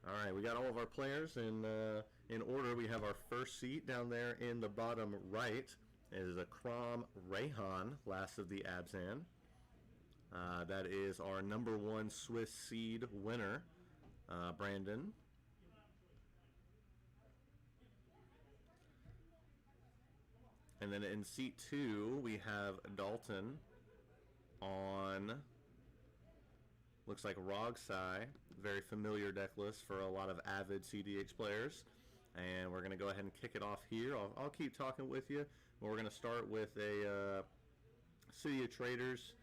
All right, we got all of our players in order. We have our first seat down there in the bottom right. It is a Krom Rayhan, last of the Abzan. That is our #1 Swiss seed winner, Brandon. And then in seat 2, we have Dalton on, looks like Rogsai. Very familiar deck list for a lot of avid cEDH players. And we're going to go ahead and kick it off here. I'll keep talking with you. We're going to start with a City of Traders.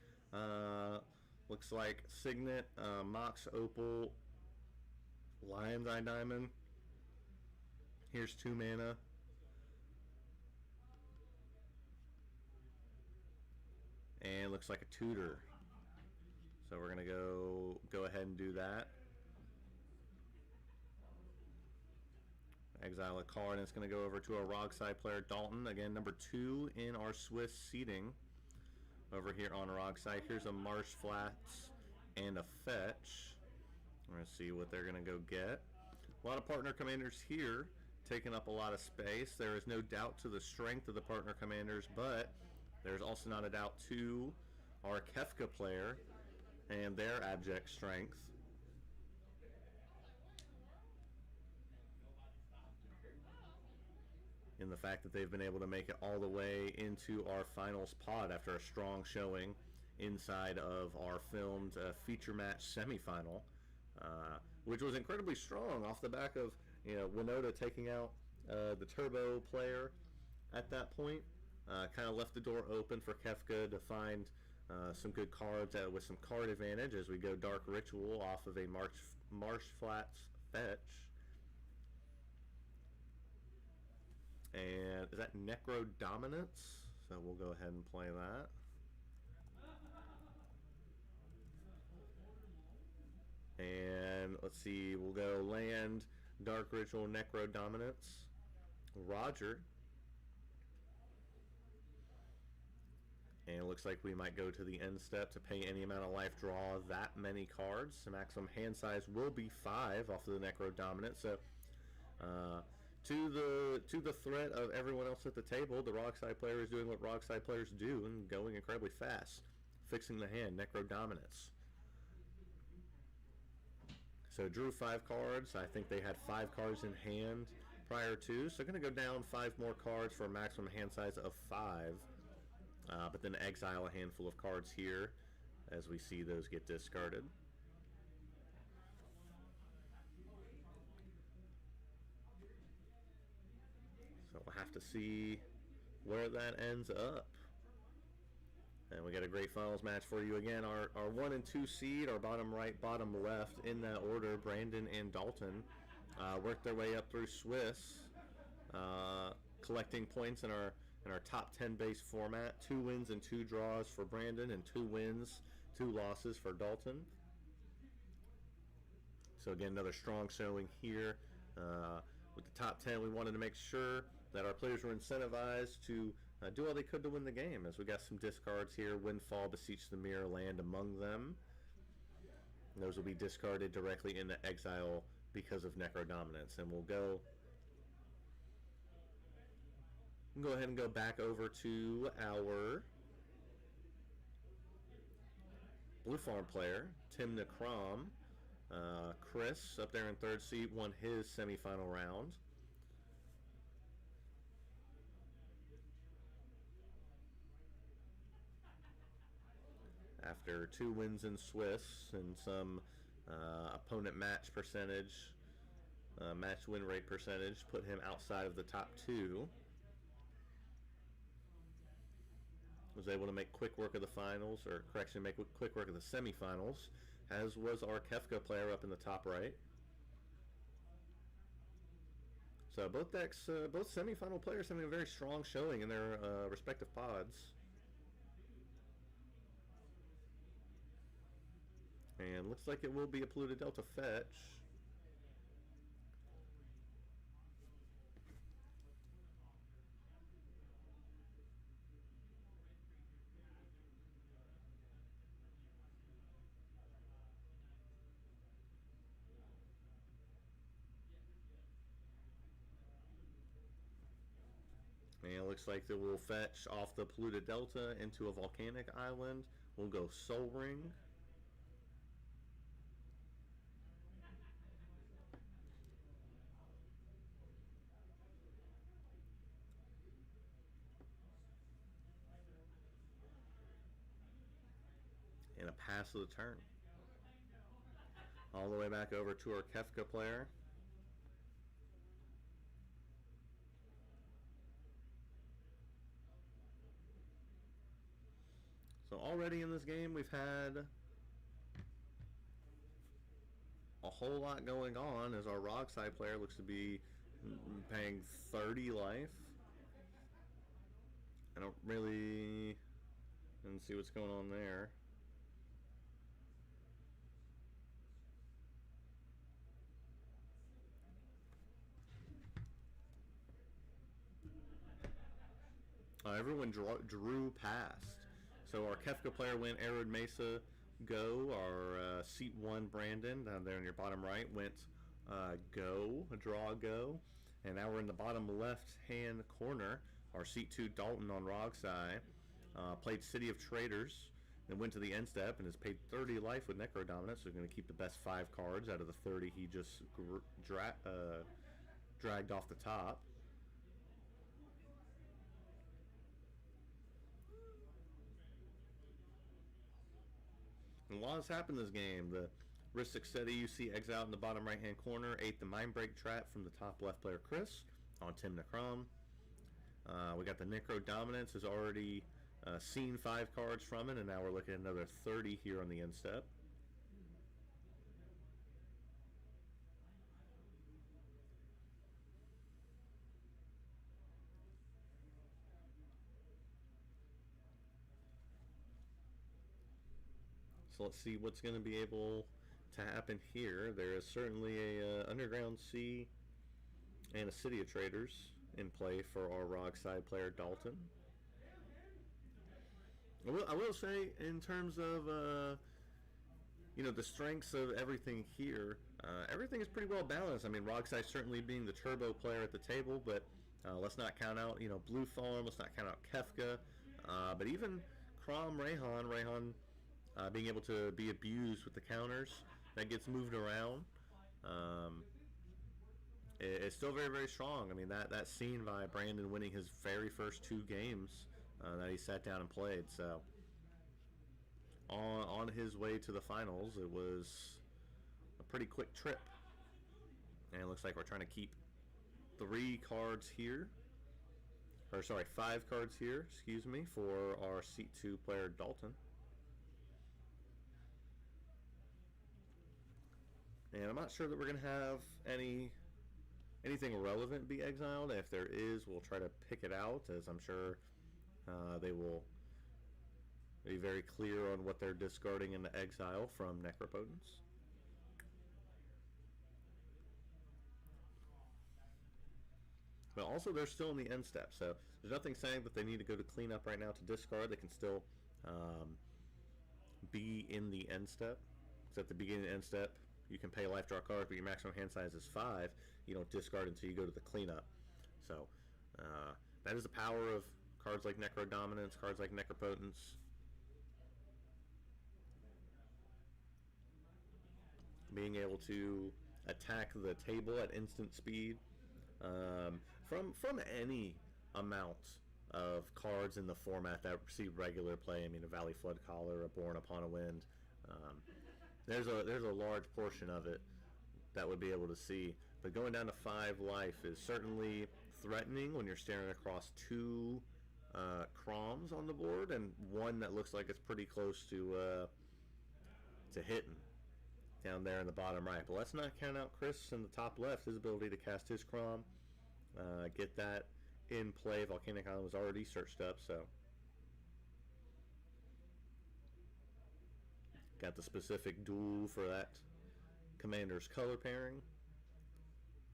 Looks like Signet, Mox Opal, Lion's Eye Diamond. Here's 2 mana. And looks like a tutor. So we're gonna go ahead and do that. Exile a card, and it's gonna go over to our Rogsai player Dalton. Again, #2 in our Swiss seeding over here on Rogsai. Here's a Marsh Flats and a Fetch. We're gonna see what they're gonna go get. A lot of partner commanders here, taking up a lot of space. There is no doubt to the strength of the partner commanders, but there's also not a doubt to our Kefka player and their abject strength. In the fact that they've been able to make it all the way into our finals pod after a strong showing inside of our filmed feature match semifinal, which was incredibly strong off the back of Winota taking out the Turbo player at that point. Kind of left the door open for Kefka to find some good cards with some card advantage as we go Dark Ritual off of a Marsh Flats Fetch. And is that Necro Dominance? So we'll go ahead and play that. And let's see, we'll go land, Dark Ritual, Necro Dominance. Roger. And it looks like we might go to the end step to pay any amount of life, draw that many cards. The maximum hand size will be 5 off of the Necro Dominant. So to the threat of everyone else at the table, the Rogsai player is doing what Rogsai players do and going incredibly fast. Fixing the hand, Necro Dominance. So drew 5 cards. I think they had 5 cards in hand prior to. So going to go down 5 more cards for a maximum hand size of 5. But then exile a handful of cards here as we see those get discarded. So we'll have to see where that ends up. And we got a great finals match for you again. Our 1 and 2 seed, our bottom right, bottom left, in that order, Brandon and Dalton, worked their way up through Swiss, collecting points in our top 10 base format. 2 wins and 2 draws for Brandon, and 2 wins, 2 losses for Dalton. So again, another strong showing here. With the top 10, we wanted to make sure that our players were incentivized to do all they could to win the game, as we got some discards here. Windfall, Beseech the Mirror, land among them. And those will be discarded directly into exile because of Necro Dominance. And we'll go ahead and go back over to our Blue Farm player, Tim Necrom. Chris, up there in 3rd seat, won his semifinal round. After 2 wins in Swiss and some opponent match percentage, match win rate percentage, put him outside of the top 2. Was able to make quick work of the finals, or correction, make quick work of the semifinals, as was our Kefka player up in the top right. So both decks, both semifinal players having a very strong showing in their respective pods. And looks like it will be a Polluted Delta Fetch. And it looks like that we'll fetch off the polluted delta into a volcanic island. We'll go Soul Ring. And a pass of the turn. All the way back over to our Kefka player. So already in this game we've had a whole lot going on as our Rogside player looks to be paying 30 life. I don't really see what's going on there. Everyone drew past. So our Kefka player went Arid Mesa go. Our seat 1 Brandon down there in your bottom right went go, a draw go. And now we're in the bottom left hand corner. Our seat 2 Dalton on Rogsai played City of Traders and went to the end step and has paid 30 life with Necro Dominance. So he's going to keep the best 5 cards out of the 30 he just dragged off the top. And a lot has happened this game. The Ristic City you see exiled in the bottom right hand corner ate the MindBreak trap from the top left player Chris on Tim Necrom. We got the Necro Dominance has already seen 5 cards from it, and now we're looking at another 30 here on the end step. So let's see what's going to be able to happen here. There is certainly a Underground Sea and a City of Traders in play for our Rogside player Dalton. I will say, in terms of the strengths of everything here, everything is pretty well balanced. I mean, Rogside certainly being the turbo player at the table, but let's not count out Blue Farm. Let's not count out Kefka, but even Crom Rayhan. Being able to be abused with the counters that gets moved around, it's still very, very strong. I mean, that scene by Brandon winning his very first 2 games that he sat down and played. So on his way to the finals, it was a pretty quick trip. And it looks like we're trying to keep 5 cards here, excuse me, for our seat 2 player Dalton. And I'm not sure that we're going to have anything relevant be exiled. If there is, we'll try to pick it out, as I'm sure they will be very clear on what they're discarding in the exile from Necropotence. But also, they're still in the end step, so there's nothing saying that they need to go to cleanup right now to discard. They can still be in the end step. So at the beginning of the end step, you can pay life, draw a card, but your maximum hand size is 5. You don't discard until you go to the cleanup. So that is the power of cards like Necro Dominance, cards like Necropotence. Being able to attack the table at instant speed from any amount of cards in the format that receive regular play. I mean, a Valley Flood Caller, a Born Upon a Wind. There's a large portion of it that would be able to see, but going down to 5 life is certainly threatening when you're staring across 2 Croms on the board and one that looks like it's pretty close to hitting down there in the bottom right. But let's not count out Chris in the top left. His ability to cast his Crom, get that in play. Volcanic Island was already searched up, so got the specific duel for that commander's color pairing.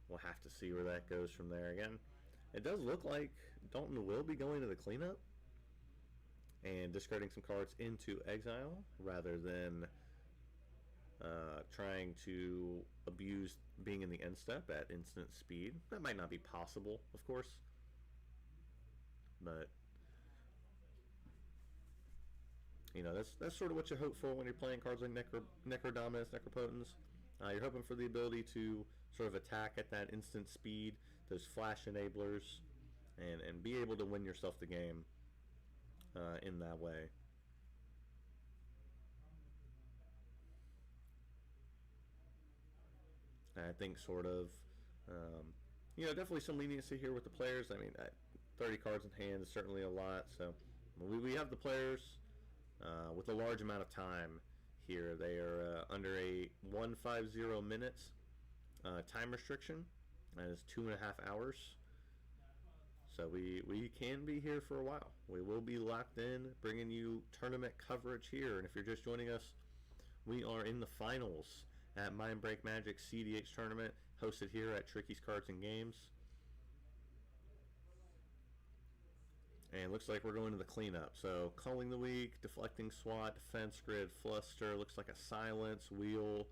We'll have to see where that goes from there. Again, it does look like Dalton will be going to the cleanup and discarding some cards into exile rather than trying to abuse being in the end step at instant speed. That might not be possible, of course. but you know, that's sort of what you hope for when you're playing cards like Necrodominus, Necropotence. You're hoping for the ability to sort of attack at that instant speed, those flash enablers, and be able to win yourself the game in that way. I think sort of, you know, definitely some leniency here with the players. I mean, 30 cards in hand is certainly a lot. So we have the players with a large amount of time here. They are under a 150 minutes time restriction. That is 2.5 hours. So we can be here for a while. We will be locked in, bringing you tournament coverage here. And if you're just joining us, we are in the finals at MindBreak Magic cEDH tournament, hosted here at Tricky's Cards and Games. And it looks like we're going to the cleanup. So calling the weak, deflecting SWAT, defense grid, fluster, looks like a silence, wheel.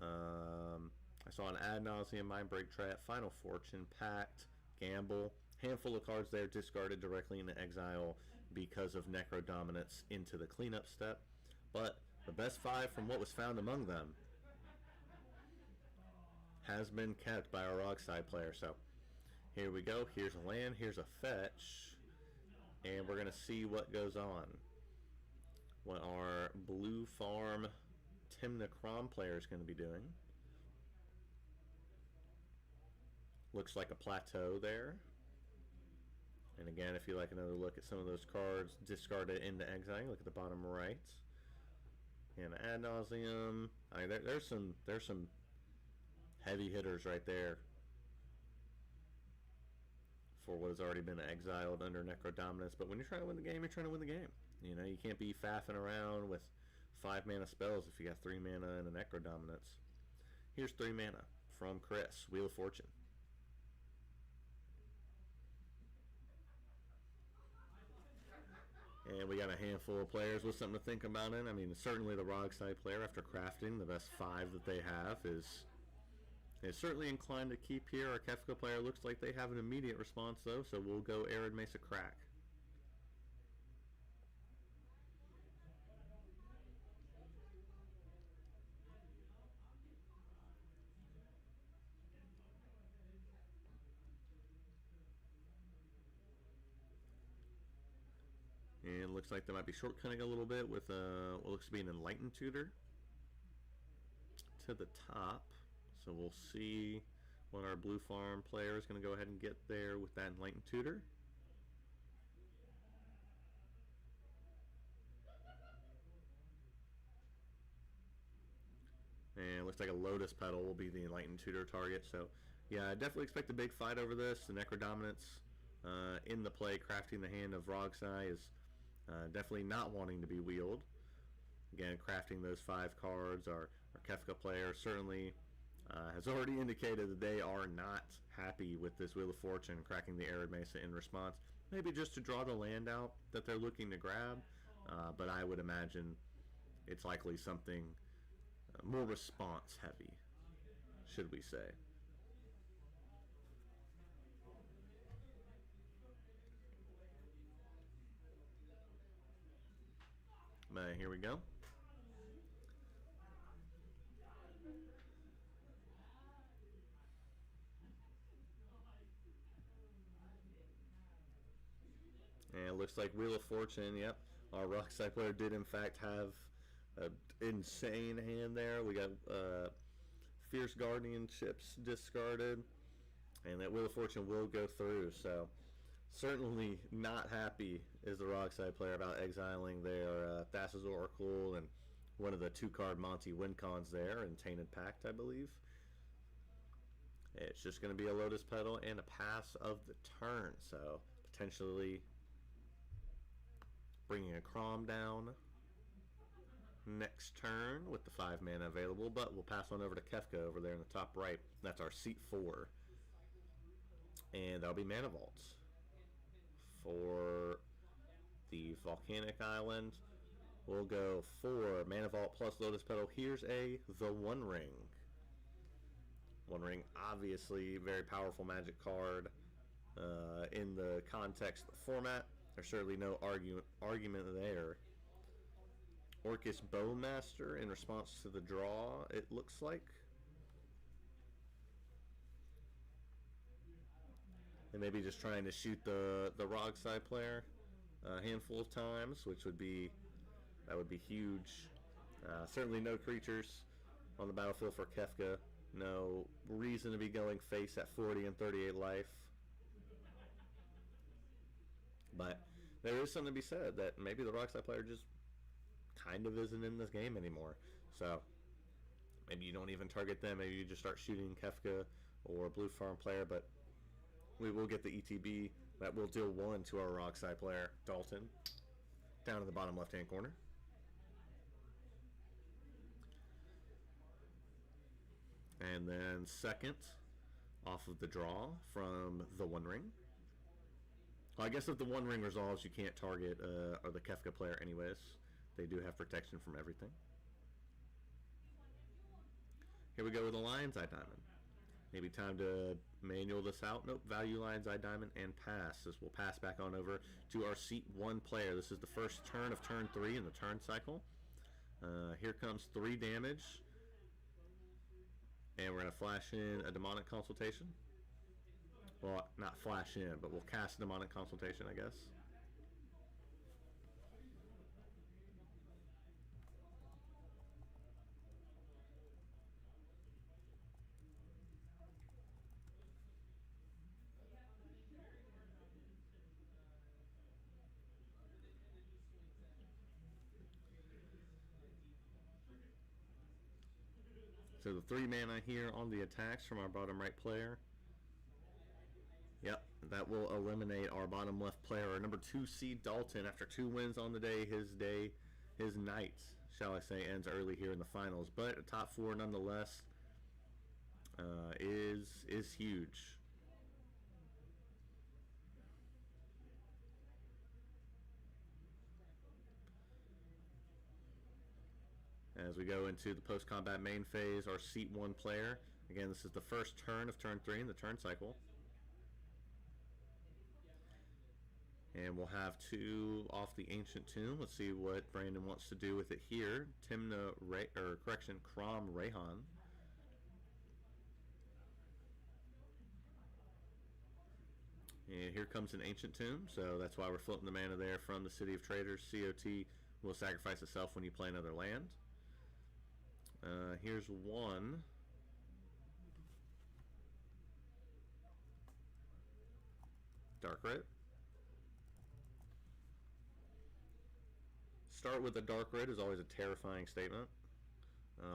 I saw an ad nauseum, MindBreak trap, final fortune, pact, gamble. Handful of cards there discarded directly into exile because of Necrodominance into the cleanup step. But the best 5 from what was found among them has been kept by our Rogside player. So here we go. Here's a land, here's a fetch, and we're going to see what goes on. What our blue farm Timna Crom player is going to be doing. Looks like a plateau there. And again, if you like another look at some of those cards discarded into exile, look at the bottom right. And ad nauseum. I mean, there's some heavy hitters right there for what has already been exiled under Necrodominance. But when you're trying to win the game, you're trying to win the game. You know, you can't be faffing around with 5 mana spells if you got 3 mana and a Necrodominance. Here's 3 mana from Chris, Wheel of Fortune. And we got a handful of players with something to think about in. I mean, certainly the Rogside player, after crafting the best 5 that they have, is certainly inclined to keep here. Our Kefka player looks like they have an immediate response, though, so we'll go Arid Mesa Crack. And it looks like they might be shortcutting a little bit with what looks to be an Enlightened Tutor to the top. So we'll see what our blue farm player is going to go ahead and get there with that Enlightened Tutor. And it looks like a Lotus Petal will be the Enlightened Tutor target. So yeah, I definitely expect a big fight over this. The Necrodominance in the play, crafting the hand of Rogsai is definitely not wanting to be wheeled. Again, crafting those 5 cards. Our Kefka player certainly has already indicated that they are not happy with this Wheel of Fortune, cracking the Arid Mesa in response. Maybe just to draw the land out that they're looking to grab, but I would imagine it's likely something more response heavy, should we say. But here we go. And it looks like Wheel of Fortune, yep. Our Rockside player did in fact have an insane hand there. We got Fierce Guardianships discarded. And that Wheel of Fortune will go through. So certainly not happy is the Rockside player about exiling their Thassa's Oracle and one of the 2-card Monty Wincons there in Tainted Pact, I believe. It's just going to be a Lotus Petal and a pass of the turn. So potentially bringing a Crom down next turn with the 5 mana available, but we'll pass on over to Kefka over there in the top right. That's our seat 4. And that'll be Mana Vaults for the Volcanic Island. We'll go for Mana Vault plus Lotus Petal. Here's the One Ring. One Ring, obviously very powerful Magic card. in the context of the format. There's certainly no argument there. Orcus Bowmaster in response to the draw, it looks like. They may be just trying to shoot the Rogside player a handful of times, which would be huge. Certainly no creatures on the battlefield for Kefka. No reason to be going face at 40 and 38 life. But there is something to be said that maybe the Rockside player just kind of isn't in this game anymore. So maybe you don't even target them. Maybe you just start shooting Kefka or Blue Farm player. But we will get the ETB that will deal 1 to our Rockside player, Dalton, down in the bottom left-hand corner. And then second off of the draw from the One Ring. Well, I guess if the One Ring resolves, you can't target or the Kefka player anyways. They do have protection from everything. Here we go with the Lion's Eye Diamond. Maybe time to manual this out. Nope, value Lion's Eye Diamond and pass. This will pass back on over to our seat 1 player. This is the first turn of turn 3 in the turn cycle. Here comes 3 damage. And we're going to flash in a Demonic Consultation. Well, not flash in, but we'll cast Demonic Consultation, I guess. So the 3 mana here on the attacks from our bottom right player. Yep, that will eliminate our bottom left player, our number 2 seed Dalton. After 2 wins on the day, his night, shall I say, ends early here in the finals. But a top 4 nonetheless is huge. As we go into the post-combat main phase, our seat 1 player. Again, this is the first turn of turn 3 in the turn cycle. And we'll have 2 off the Ancient Tomb. Let's see what Brandon wants to do with it here. Crom Rayhan. And here comes an Ancient Tomb, so that's why we're flipping the mana there from the City of Traders. COT will sacrifice itself when you play another land. Here's 1. Dark Red. Start with a Dark Red is always a terrifying statement,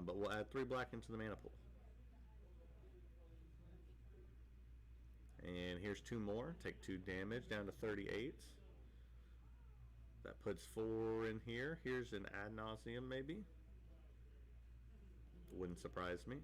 but we'll add 3 black into the mana pool. And here's 2 more. Take 2 damage down to 38. That puts 4 in here. Here's an Ad Nauseam maybe. Wouldn't surprise me.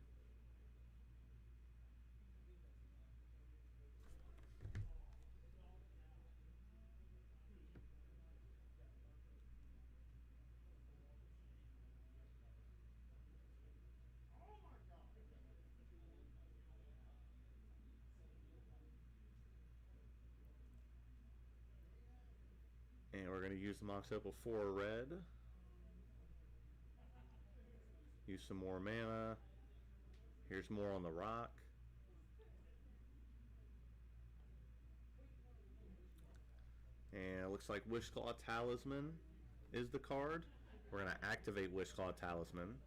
And we're going to use the Mox Opal for red. Use some more mana. Here's more on the rock. And it looks like Wishclaw Talisman is the card. We're going to activate Wishclaw Talisman.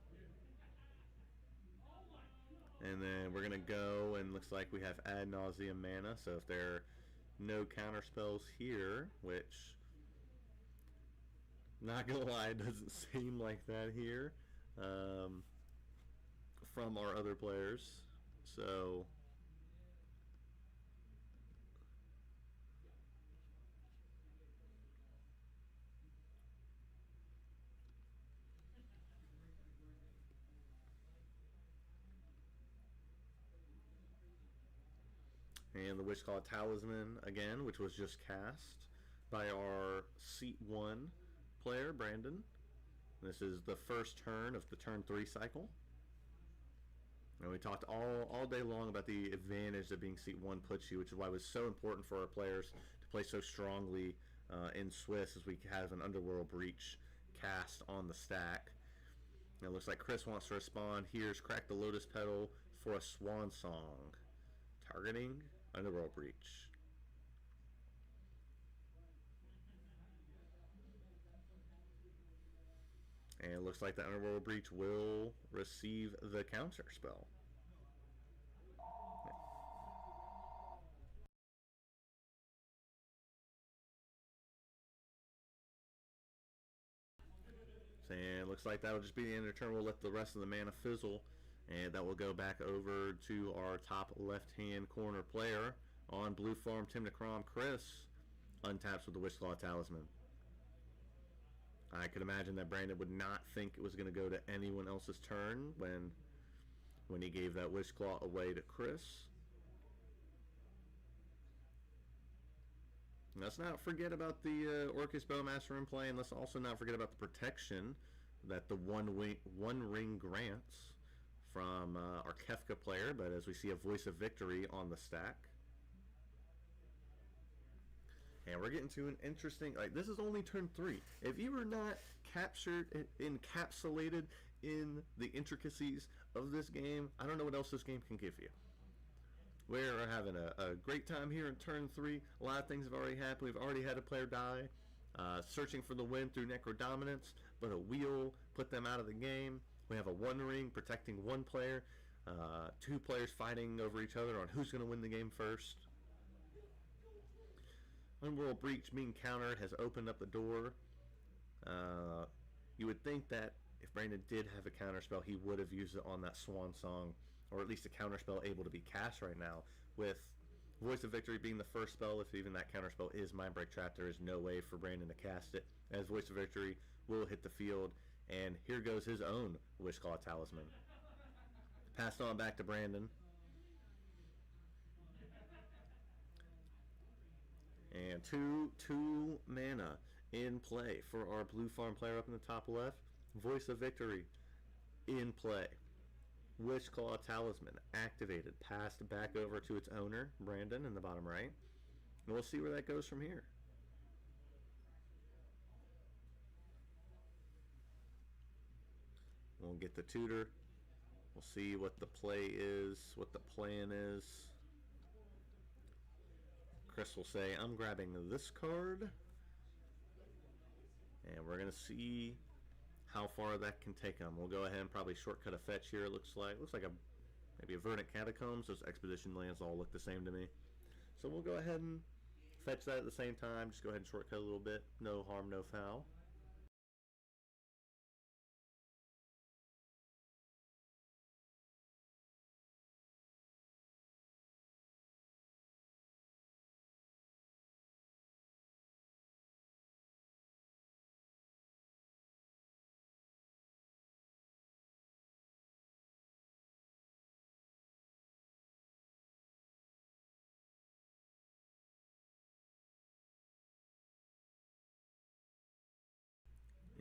And then we're going to go, and looks like we have Ad Nauseam mana. So if there are no counter spells here, which, not going to lie, doesn't seem like that here. From our other players, so and the Wishclaw Talisman again, which was just cast by our seat 1 player, Brandon. This is the first turn of the turn 3 cycle. And we talked all day long about the advantage that being seat 1 puts you, which is why it was so important for our players to play so strongly in Swiss, as we have an Underworld Breach cast on the stack. And it looks like Chris wants to respond. Here's Crack the Lotus Petal for a Swan Song, targeting Underworld Breach. And it looks like the Underworld Breach will receive the counter spell. And it looks like that will just be the end of the turn. We'll let the rest of the mana fizzle, and that will go back over to our top left-hand corner player on Blue Farm, Tim Necrom. Chris untaps with the Wishclaw Talisman. I could imagine that Brandon would not think it was going to go to anyone else's turn when he gave that Wishclaw away to Chris. Let's not forget about the Orcus Bowmaster in play, and let's also not forget about the protection that the One Ring grants from our Kefka player, but as we see a Voice of Victory on the stack. And we're getting to an interesting, this is only turn 3. If you were not encapsulated in the intricacies of this game, I don't know what else this game can give you. We're having a great time here in turn 3. A lot of things have already happened. We've already had a player die, searching for the win through Necrodominance, but a wheel put them out of the game. We have a One Ring protecting one player, 2 players fighting over each other on who's going to win the game first. Underworld Breach being countered has opened up the door. You would think that if Brandon did have a counter spell, he would have used it on that Swan Song, or at least a counter spell able to be cast right now. With Voice of Victory being the first spell, if even that counter spell is MindBreak Trap, there is no way for Brandon to cast it, as Voice of Victory will hit the field, and here goes his own Wishclaw Talisman. Passed on back to Brandon. And two mana in play for our Blue Farm player up in the top left. Voice of Victory in play. Wishclaw Talisman activated, passed back over to its owner, Brandon, in the bottom right. And we'll see where that goes from here. We'll get the tutor. We'll see what the play is, what the plan is. Chris will say, I'm grabbing this card. And we're going to see how far that can take him. We'll go ahead and probably shortcut a fetch here. Looks like maybe a Verdant Catacombs. Those expedition lands all look the same to me. So we'll go ahead and fetch that at the same time. Just go ahead and shortcut a little bit. No harm, no foul.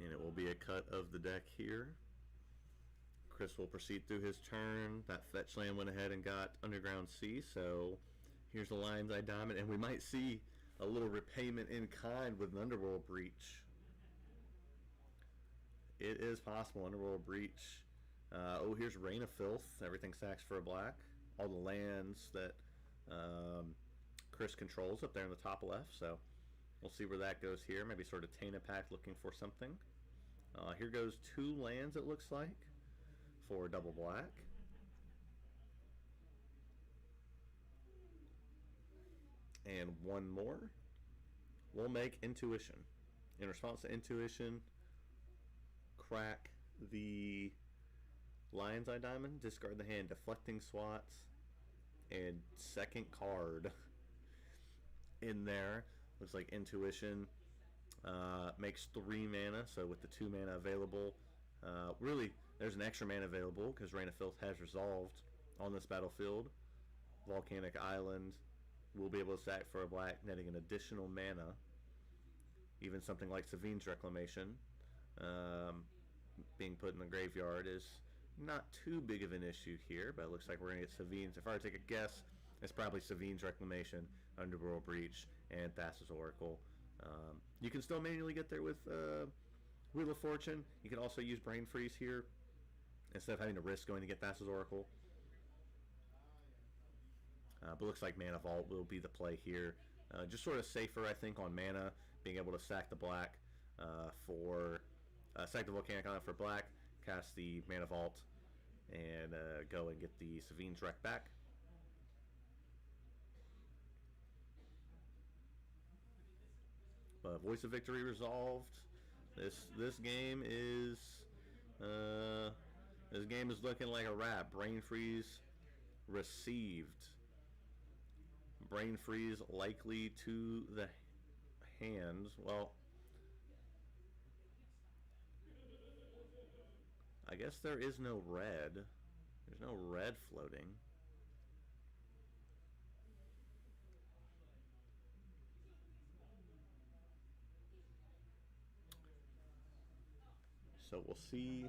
And it will be a cut of the deck here. Chris will proceed through his turn. That fetch land went ahead and got Underground Sea, so here's the Lion's Eye Diamond, and we might see a little repayment in kind with an Underworld Breach. It is possible. Underworld Breach. Oh, here's Reign of Filth. Everything sacks for a black. All the lands that Chris controls up there in the top left, so we'll see where that goes here. Maybe sort of Taina Pact looking for something. Here goes 2 lands, it looks like, for double black. And 1 more. We'll make Intuition. In response to Intuition, crack the Lion's Eye Diamond, discard the hand, Deflecting Swats, and second card in there. Looks like Intuition makes 3 mana, so with the 2 mana available, really there's an extra mana available because Reign of Filth has resolved on this battlefield. Volcanic Island will be able to sack for a black, netting an additional mana. Even something like Savine's Reclamation being put in the graveyard is not too big of an issue here, but it looks like we're going to get Savine's. If I were to take a guess, it's probably Savine's Reclamation, Underworld Breach, and Thassa's Oracle. You can still manually get there with Wheel of Fortune. You can also use Brain Freeze here instead of having to risk going to get Thassa's Oracle. But looks like Mana Vault will be the play here. Just sort of safer, I think, on mana, being able to sack the black sack the Volcanic Island for black, cast the Mana Vault, and go and get the Savine's Wreck back. But Voice of Victory resolved. This game is looking like a wrap. Brain Freeze received. Brain Freeze likely to the hands. Well, I guess there is no red. There's no red floating. So we'll see.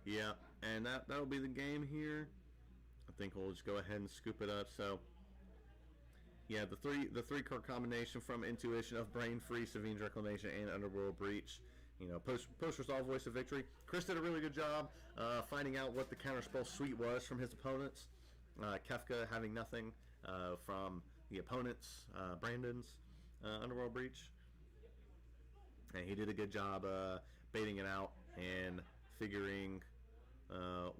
Yeah, and that'll be the game here. I think we'll just go ahead and scoop it up. So yeah, the three card combination from Intuition of Brain Freeze, Savine's Reclamation, and Underworld Breach. You know, post resolve Voice of Victory. Chris did a really good job finding out what the counterspell suite was from his opponents. Kefka having nothing from the opponents, Brandon's Underworld Breach. And he did a good job baiting it out and figuring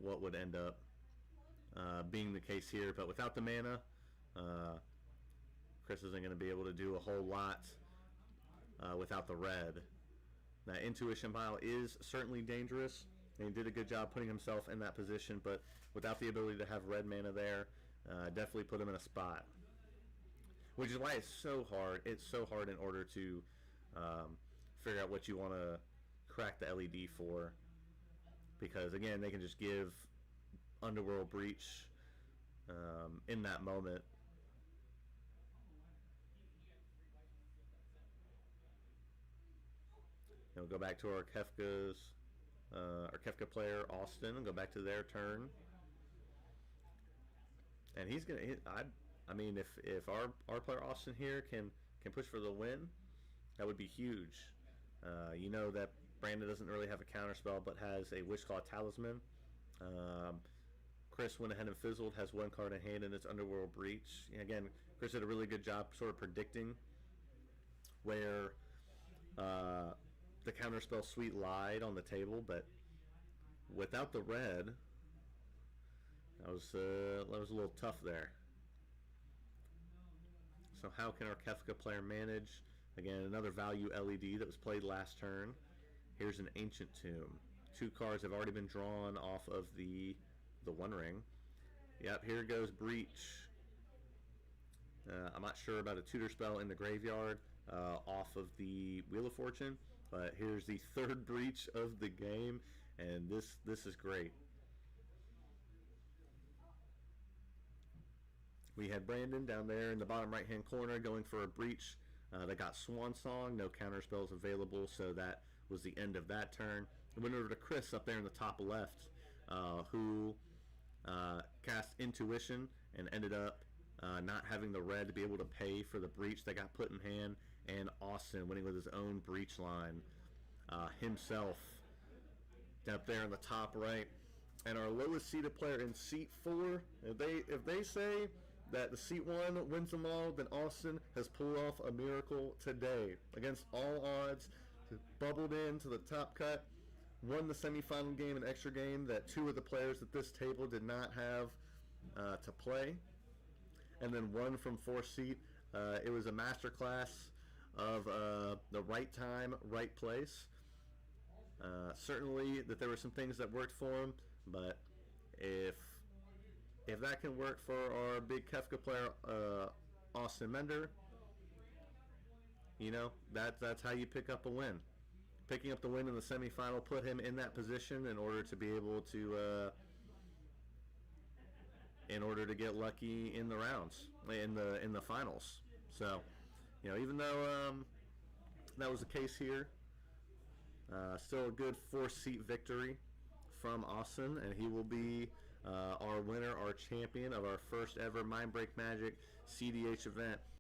what would end up being the case here. But without the mana, Chris isn't going to be able to do a whole lot without the red. That Intuition pile is certainly dangerous, and he did a good job putting himself in that position, but without the ability to have red mana there, definitely put him in a spot. Which is why it's so hard. It's so hard in order to figure out what you want to crack the LED for. Because, again, they can just give Underworld Breach in that moment. We'll go back to our Kefka player Austin and go back to their turn, and he's gonna. I mean, if our player Austin here can push for the win, that would be huge. You know that Brandon doesn't really have a counterspell, but has a Wishclaw Talisman. Chris went ahead and fizzled, has one card in hand, and it's Underworld Breach. And again, Chris did a really good job sort of predicting where the counterspell suite lied on the table, but without the red, that was a little tough there. So how can our Kefka player manage? Again, another value LED that was played last turn. Here's an Ancient Tomb. 2 cards have already been drawn off of the One Ring. Yep, here goes Breach. I'm not sure about a tutor spell in the graveyard off of the Wheel of Fortune, but here's the 3rd Breach of the game, and this is great. We had Brandon down there in the bottom right-hand corner going for a Breach that got Swan Song. No counter spells available, so that was the end of that turn. It went over to Chris up there in the top left, who cast Intuition and ended up not having the red to be able to pay for the Breach that got put in hand, and Austin winning with his own Breach line himself up there in the top right. And our lowest seeded player in seat 4, if they say that the seat 1 wins them all, then Austin has pulled off a miracle today. Against all odds, bubbled into the top cut, won the semifinal game and extra game that 2 of the players at this table did not have to play, and then won from 4th seat. It was a masterclass of the right time, right place. Certainly that there were some things that worked for him, but if that can work for our big Kefka player, Austin Mender, you know, that's how you pick up a win. Picking up the win in the semifinal put him in that position in order to be able to get lucky in the rounds, in the finals. So, you know, even though that was the case here, Still a good 4-seat victory from Austin, and he will be our winner, our champion of our first ever MindBreak Magic cEDH event.